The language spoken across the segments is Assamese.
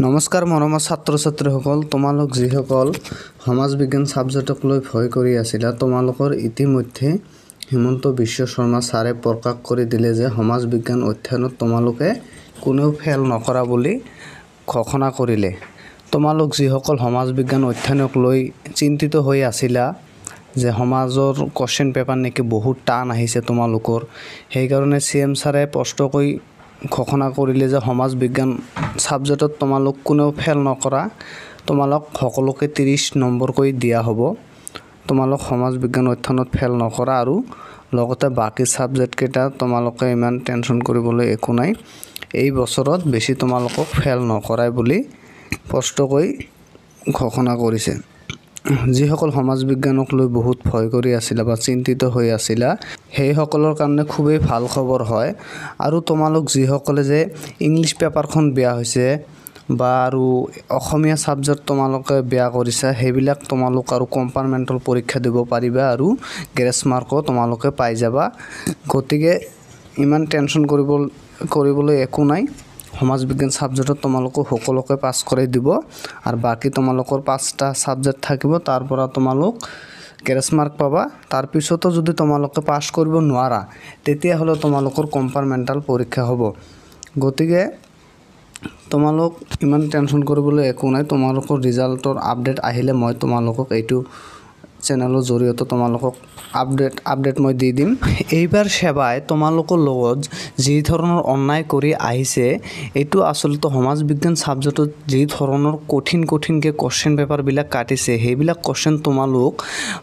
নমস্কাৰ মৰমৰ ছাত্ৰ ছাত্ৰীসকল, তোমালোক যিসকল সমাজ বিজ্ঞান ছাবজেক্টক লৈ ভয় কৰি আছিলা, তোমালোকৰ ইতিমধ্যে হিমন্ত বিশ্ব শৰ্মা ছাৰে প্ৰকাশ কৰি দিলে যে সমাজ বিজ্ঞান অধ্যয়নত তোমালোকে কোনেও ফেল নকৰা বুলি ঘোষণা কৰিলে। তোমালোক যিসকল সমাজ বিজ্ঞান অধ্যয়নক লৈ চিন্তিত হৈ আছিলা যে সমাজৰ কোৱেশ্চন পেপাৰ নেকি বহুত টান আহিছে তোমালোকৰ, সেইকাৰণে CM ছাৰে স্পষ্টকৈ ঘোষণা কৰিলে যে সমাজ বিজ্ঞান ছাবজেক্টত তোমালোক কোনেও ফেল নকৰা, তোমালোক সকলোকে 30 নম্বৰকৈ দিয়া হ'ব। তোমালোক সমাজ বিজ্ঞান অধ্যয়নত ফেল নকৰা আৰু লগতে বাকি ছাবজেক্ট কেইটা তোমালোকে ইমান টেনচন কৰিবলৈ একো নাই। এই বছৰত বেছি তোমালোকক ফেল নকৰাই বুলি স্পষ্টকৈ ঘোষণা কৰিছে। যিসকল সমাজ বিজ্ঞানক লৈ বহুত ভয় কৰি আছিলা বা চিন্তিত হৈ আছিলা, সেইসকলৰ কাৰণে খুবেই ভাল খবৰ হয়। আৰু তোমালোক যিসকলে যে ইংলিছ পেপাৰখন বেয়া হৈছে বা আৰু অসমীয়া ছাবজেক্ট তোমালোকে বেয়া কৰিছা, সেইবিলাক তোমালোক আৰু কম্পাৰ্টমেণ্টেল পৰীক্ষা দিব পাৰিবা আৰু গ্ৰেছ মাৰ্কো তোমালোকে পাই যাবা। গতিকে ইমান টেনচন কৰিবলৈ একো নাই। সমাজ বিজ্ঞান ছাবজেক্টত তোমালোকে সকলোকে পাছ কৰাই দিব আৰু বাকি তোমালোকৰ 5টা ছাবজেক্ট থাকিব, তাৰ পৰা তোমালোক গ্ৰেছ মাৰ্ক পাবা। তাৰ পিছতো যদি তোমালোকে পাছ কৰিব নোৱাৰা, তেতিয়াহ'লে তোমালোকৰ কম্পাৰ্টমেণ্টেল পৰীক্ষা হ'ব। গতিকে তোমালোক ইমান টেনচন কৰিবলৈ একো নাই। তোমালোকৰ ৰিজাল্টৰ আপডেট আহিলে মই তোমালোকক এইটো চেনেলৰ জৰিয়তে তোমালোকক আপডেট মই দি দিম। এইবাৰ সেৱাই তোমালোকৰ লগত যি ধৰণৰ অন্যায় কৰি আহিছে, এইটো আচলতে সমাজ বিজ্ঞান ছাবজেক্টত যি ধৰণৰ কঠিনকৈ কোৱেশ্চন পেপাৰবিলাক কাটিছে, সেইবিলাক কোৱেশ্চন তোমালোক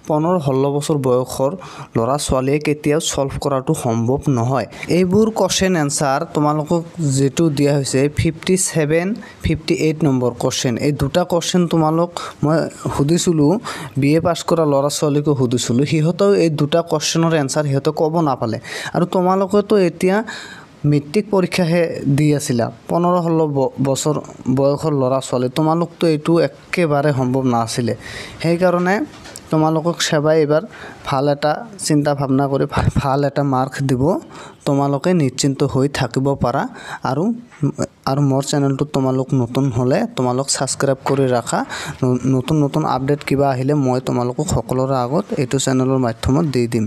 15-16 বছৰ বয়সৰ ল'ৰা ছোৱালীয়ে কেতিয়াও সলভ কৰাটো সম্ভৱ নহয়। এইবোৰ কোৱেশ্চন এনসাৰ তোমালোকক যেটো দিয়া হৈছে 57, 58 নম্বৰ কোৱেশ্চন। এই দুটা কোৱেশ্চন তোমালোক মই সুধিছিলোঁ, BA পাছ কৰা ল'ৰা ছোৱালীকো সুধিছিলোঁ, সিহঁতেও এই দুটা কোৱেশ্চনৰ এনসাৰ সিহঁতে ক'ব নাপালে। আৰু তোমালোকেতো এতিয়া মেট্ৰিক পৰীক্ষাহে দি আছিলা, 15-16 বছৰ বয়সৰ ল'ৰা ছোৱালী, তোমালোকতো এইটো একেবাৰে সম্ভৱ নাছিলে। সেইকাৰণে তোমালোকক সেৱাই এবাৰ ভাল এটা চিন্তা ভাৱনা কৰি ভাল এটা মাৰ্ক দিব, তোমালোকে নিশ্চিন্ত হৈ থাকিব পাৰা। আৰু মোৰ চেনেলটো তোমালোক নতুন হ'লে তোমালোক ছাবস্ক্ৰাইব কৰি ৰাখা। নতুন আপডেট কিবা আহিলে মই তোমালোকক সকলোৰে আগত এইটো চেনেলৰ মাধ্যমত দি দিম।